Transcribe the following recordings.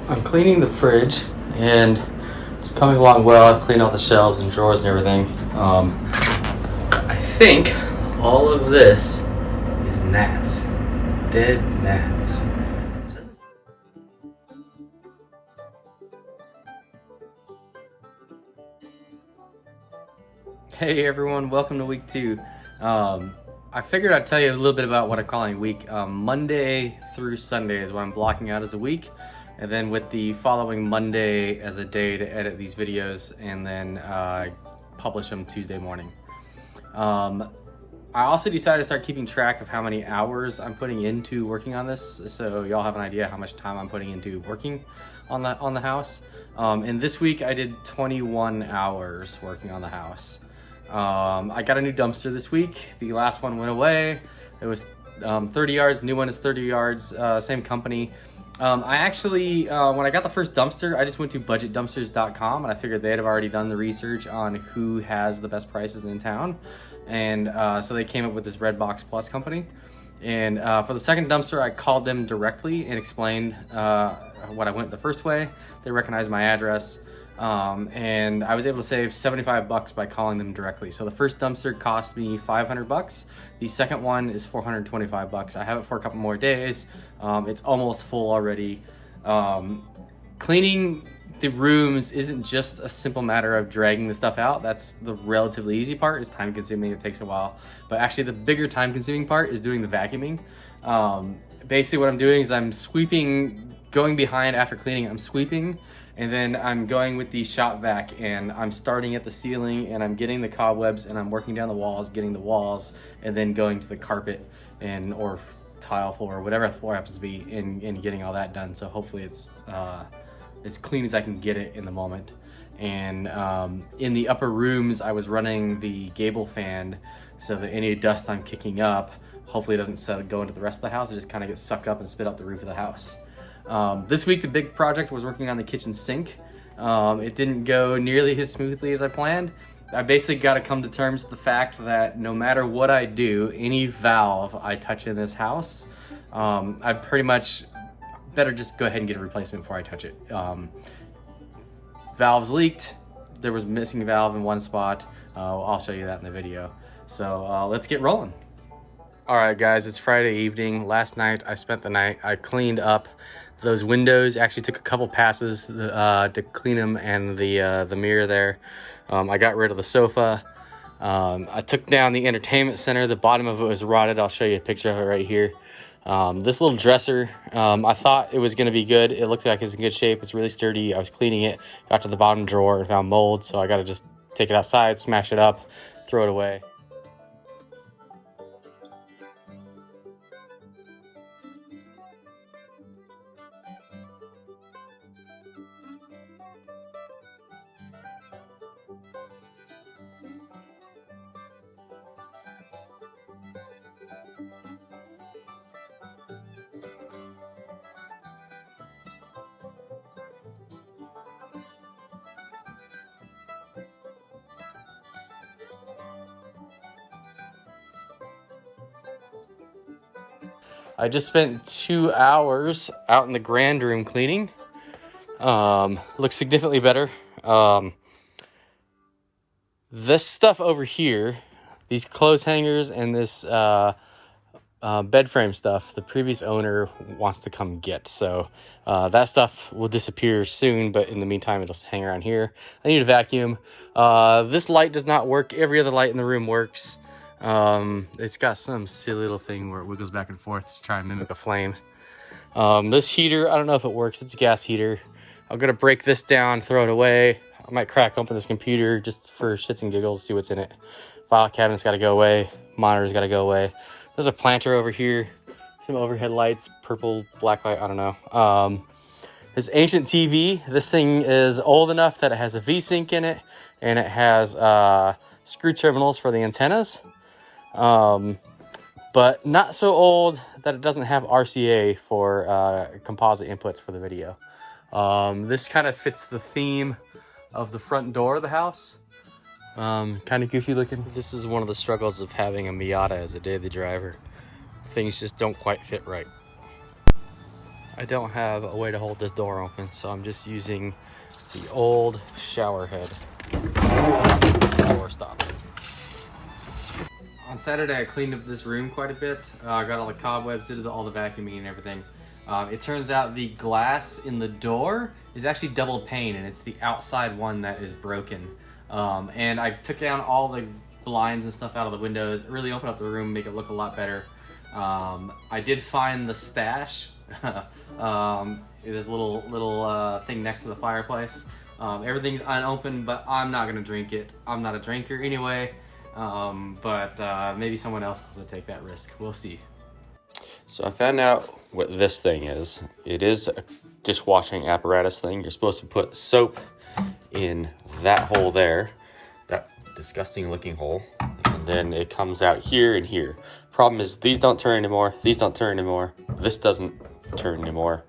I'm cleaning the fridge and it's coming along well. I've cleaned all the shelves and drawers and everything. I think all of this is gnats. Dead gnats. Hey everyone, welcome to week 2. I figured I'd tell you a little bit about what I'm calling week. Monday through Sunday is what I'm blocking out as a week, and then with the following Monday as a day to edit these videos, and then publish them Tuesday morning. I also decided to start keeping track of how many hours I'm putting into working on this, so y'all have an idea how much time I'm putting into working on the house. And this week I did 21 hours working on the house. I got a new dumpster this week. The last one went away. It was 30 yards. New one is 30 yards. Same company. I actually, when I got the first dumpster, I just went to budgetdumpsters.com and I figured they'd have already done the research on who has the best prices in town. And so they came up with this Red Box Plus company. And for the second dumpster, I called them directly and explained what I went the first way. They recognized my address. And I was able to save $75 by calling them directly. So the first dumpster cost me $500. The second one is $425. I have it for a couple more days. It's almost full already. Cleaning the rooms isn't just a simple matter of dragging the stuff out. That's the relatively easy part. It's time consuming, it takes a while. But actually the bigger time consuming part is doing the vacuuming. Basically what I'm doing is I'm sweeping, going behind after cleaning, I'm sweeping, and then I'm going with the shop vac and I'm starting at the ceiling and I'm getting the cobwebs and I'm working down the walls, getting the walls, and then going to the carpet and or tile floor, whatever the floor happens to be, and getting all that done. So hopefully it's as clean as I can get it in the moment. And in the upper rooms, I was running the gable fan so that any dust I'm kicking up, hopefully it doesn't go into the rest of the house. It just kind of gets sucked up and spit out the roof of the house. This week, the big project was working on the kitchen sink. It didn't go nearly as smoothly as I planned. I basically got to come to terms with the fact that no matter what I do, any valve I touch in this house, I pretty much better just go ahead and get a replacement before I touch it. Valves leaked. There was a missing valve in one spot. I'll show you that in the video. So let's get rolling. All right, guys, it's Friday evening. Last night, I spent the night. I cleaned up those windows. Actually took a couple passes to clean them, and the mirror there. I got rid of the sofa. I took down the entertainment center. The bottom of it was rotted. I'll show you a picture of it right here. This little dresser, I thought it was going to be good. It looks like it's in good shape. It's really sturdy. I was cleaning it, got to the bottom drawer and found mold, so I got to just take it outside, smash it up, throw it away. I just spent 2 hours out in the grand room cleaning. Looks significantly better. This stuff over here, these clothes hangers and this bed frame stuff, the previous owner wants to come get. So that stuff will disappear soon, but in the meantime, it'll hang around here. I need a vacuum. This light does not work. Every other light in the room works. It's got some silly little thing where it wiggles back and forth to try and mimic a flame. This heater, I don't know if it works. It's a gas heater. I'm gonna break this down, throw it away. I might crack open this computer just for shits and giggles, see what's in it. File cabinet's gotta go away. Monitor's gotta go away. There's a planter over here. Some overhead lights, purple, black light, I don't know. This ancient TV, this thing is old enough that it has a V-Sync in it, and it has screw terminals for the antennas. But not so old that it doesn't have RCA for composite inputs for the video. This kind of fits the theme of the front door of the house. Kind of goofy looking. This is one of the struggles of having a Miata as a daily driver. Things just don't quite fit right. I don't have a way to hold this door open, so I'm just using the old shower head door stop. On Saturday, I cleaned up this room quite a bit. I got all the cobwebs, did all the vacuuming and everything. It turns out the glass in the door is actually double pane, and it's the outside one that is broken. And I took down all the blinds and stuff out of the windows, really opened up the room, make it look a lot better. I did find the stash. This little thing next to the fireplace. Everything's unopened, but I'm not gonna drink it. I'm not a drinker anyway. But maybe someone else wants to take that risk. We'll see. So I found out what this thing is. It is a dishwashing apparatus thing. You're supposed to put soap in that hole there, that disgusting looking hole, and then it comes out here and here. Problem is, these don't turn anymore. These don't turn anymore. This doesn't turn anymore.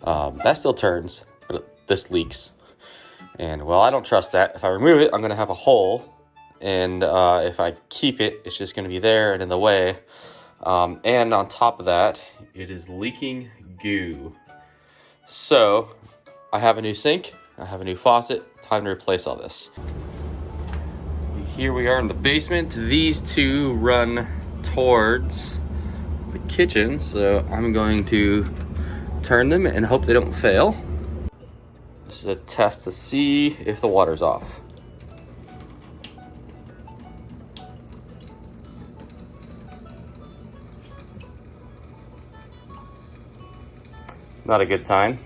That still turns, but this leaks. And well, I don't trust that. If I remove it, I'm gonna have a hole. And if I keep it, it's just gonna be there and in the way. And on top of that, it is leaking goo. So I have a new sink, I have a new faucet, time to replace all this. Here we are in the basement. These two run towards the kitchen, so I'm going to turn them and hope they don't fail. This is a test to see if the water's off. It's not a good sign.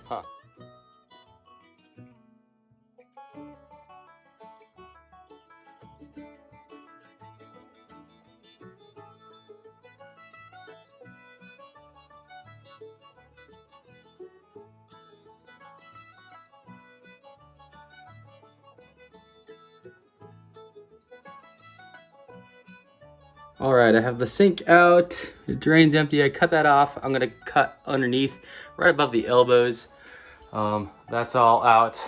Huh. All right, I have the sink out. The drain's empty. I cut that off. I'm gonna cut underneath, right above the elbows. That's all out.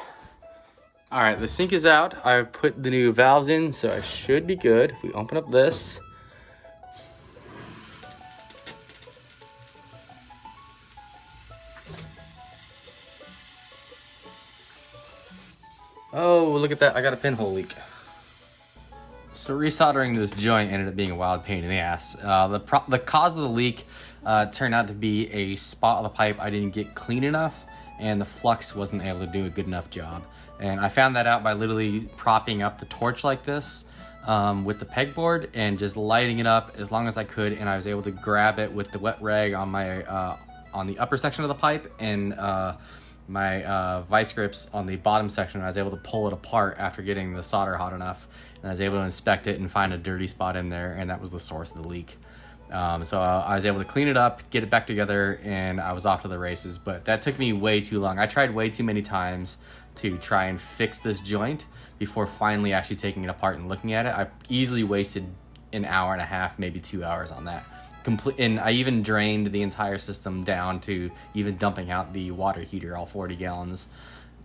All right, the sink is out. I've put the new valves in, so I should be good. We open up this. Oh, look at that. I got a pinhole leak. So resoldering this joint ended up being a wild pain in the ass. The cause of the leak turned out to be a spot on the pipe I didn't get clean enough, and the flux wasn't able to do a good enough job. And I found that out by literally propping up the torch like this with the pegboard and just lighting it up as long as I could, and I was able to grab it with the wet rag on my on the upper section of the pipe and my vice grips on the bottom section. I was able to pull it apart after getting the solder hot enough, and I was able to inspect it and find a dirty spot in there, and that was the source of the leak. So I was able to clean it up, get it back together, and I was off to the races. But that took me way too long. I tried way too many times to try and fix this joint before finally actually taking it apart and looking at it. I easily wasted an hour and a half, maybe 2 hours on that. And I even drained the entire system down to even dumping out the water heater, all 40 gallons.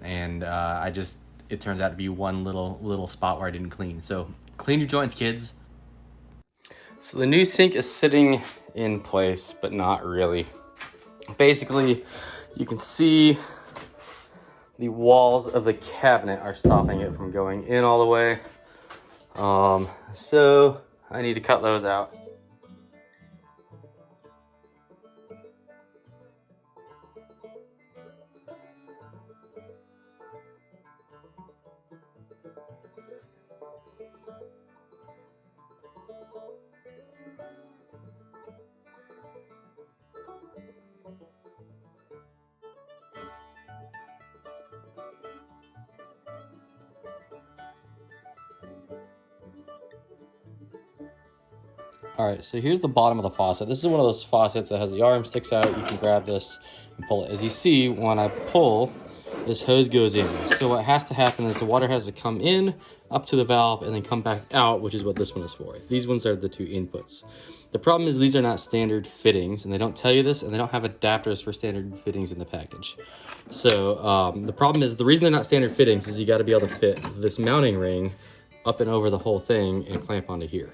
And it turns out to be one little spot where I didn't clean. So clean your joints, kids. So the new sink is sitting in place, but not really. Basically, you can see the walls of the cabinet are stopping it from going in all the way. So I need to cut those out. All right, so here's the bottom of the faucet. This is one of those faucets that has the arm sticks out. You can grab this and pull it. As you see, when I pull, this hose goes in. So what has to happen is the water has to come in, up to the valve, and then come back out, which is what this one is for. These ones are the two inputs. The problem is these are not standard fittings, and they don't tell you this, and they don't have adapters for standard fittings in the package. So the problem is, the reason they're not standard fittings is you got to be able to fit this mounting ring up and over the whole thing and clamp onto here.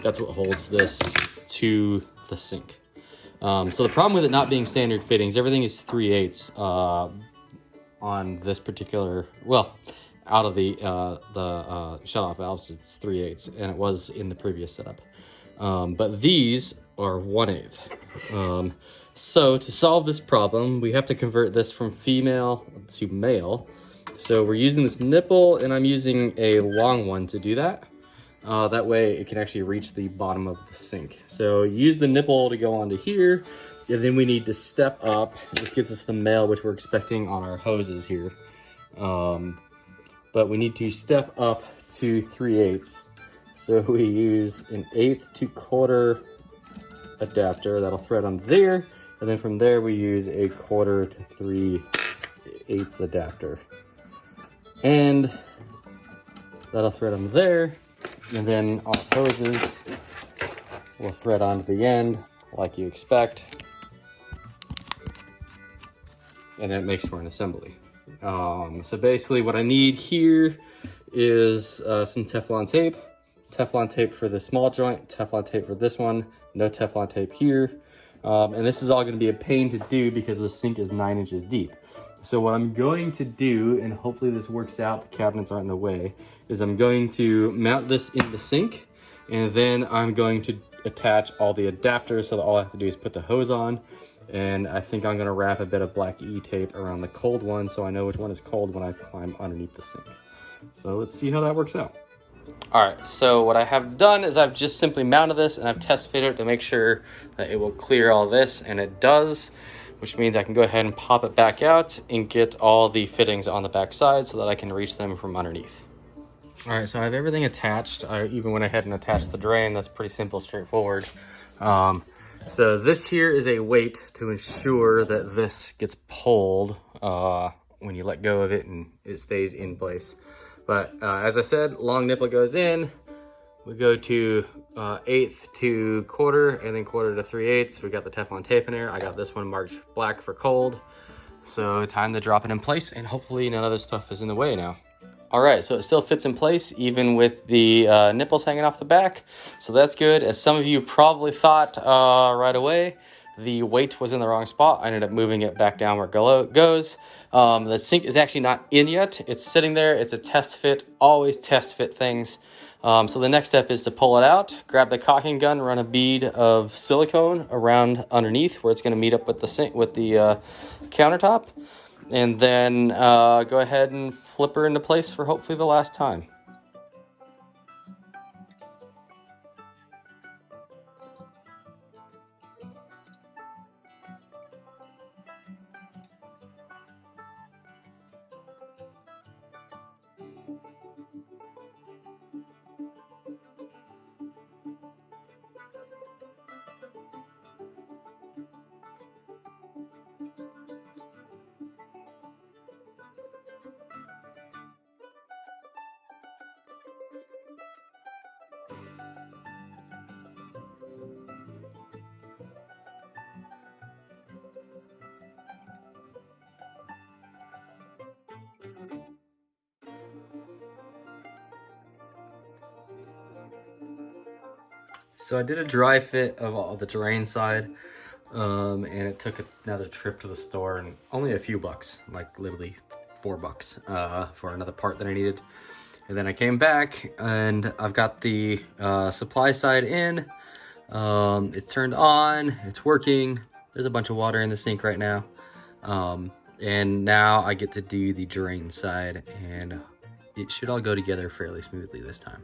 That's what holds this to the sink. So the problem with it not being standard fittings, everything is 3/8 on this particular, well, out of the shut-off valves, it's 3/8, and it was in the previous setup. But these are 1/8. So to solve this problem, we have to convert this from female to male. So we're using this nipple, and I'm using a long one to do that. That way it can actually reach the bottom of the sink. So use the nipple to go onto here, and then we need to step up. This gets us the male, which we're expecting on our hoses here. But we need to step up to 3/8. So we use an 1/8 to 1/4 adapter that'll thread on there. And then from there we use a 1/4 to 3/8 adapter. And that'll thread on there. And then our hoses will thread onto the end like you expect. And that makes for an assembly. So basically what I need here is some Teflon tape. Teflon tape for the small joint, Teflon tape for this one, no Teflon tape here. And this is all gonna be a pain to do because the sink is 9 inches deep. So what I'm going to do, and hopefully this works out, the cabinets aren't in the way, is I'm going to mount this in the sink, and then I'm going to attach all the adapters so that all I have to do is put the hose on. And I think I'm gonna wrap a bit of black E tape around the cold one so I know which one is cold when I climb underneath the sink. So let's see how that works out. All right, so what I have done is I've just simply mounted this and I've test fitted it to make sure that it will clear all this, and it does, which means I can go ahead and pop it back out and get all the fittings on the back side so that I can reach them from underneath. All right, so I have everything attached. I even went ahead and attached the drain. That's pretty simple, straightforward. So this here is a weight to ensure that this gets pulled when you let go of it and it stays in place. But as I said, long nipple goes in. We go to 1/8 to 1/4, and then 1/4 to 3/8. We got the Teflon tape in there. I got this one marked black for cold. So time to drop it in place, and hopefully none of this stuff is in the way now. All right, so it still fits in place even with the nipples hanging off the back. So that's good. As some of you probably thought right away, the weight was in the wrong spot. I ended up moving it back down where it goes. The sink is actually not in yet. It's sitting there. It's a test fit. Always test fit things. So the next step is to pull it out, grab the caulking gun, run a bead of silicone around underneath where it's going to meet up with the sink, with the countertop, and then go ahead and flip her into place for hopefully the last time. So I did a dry fit of all the drain side, and it took another trip to the store and only a few bucks, like literally $4 for another part that I needed. And then I came back and I've got the supply side in. It's turned on, it's working. There's a bunch of water in the sink right now. And now I get to do the drain side, and it should all go together fairly smoothly this time.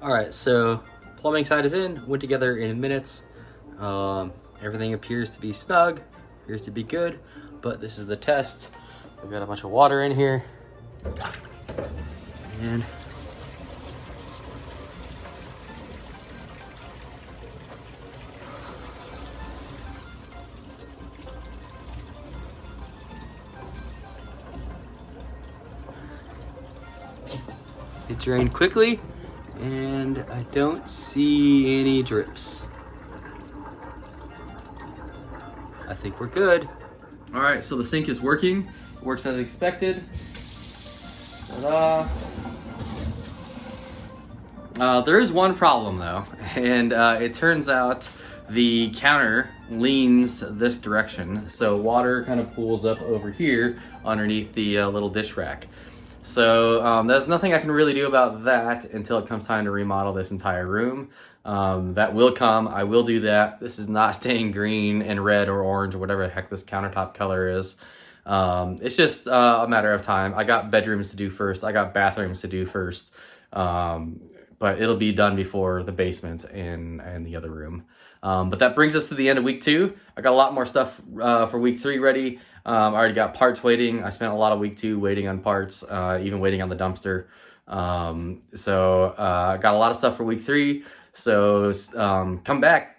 All right, so plumbing side is in, went together in minutes. Everything appears to be snug, appears to be good, but this is the test. We've got a bunch of water in here. And It drained quickly, and I don't see any drips. I think we're good. All right, so the sink is working. Works as expected. Ta-da. There is one problem though, and it turns out the counter leans this direction, so water kind of pools up over here underneath the little dish rack. So there's nothing I can really do about that until it comes time to remodel this entire room. That will come. I will do that. This is not staying green and red or orange or whatever the heck this countertop color is. It's just a matter of time. I got bedrooms to do first. I got bathrooms to do first. But it'll be done before the basement and the other room. But that brings us to the end of week 2. I got a lot more stuff for week 3 ready. I already got parts waiting. I spent a lot of week 2 waiting on parts, even waiting on the dumpster. So I got a lot of stuff for week 3. So come back.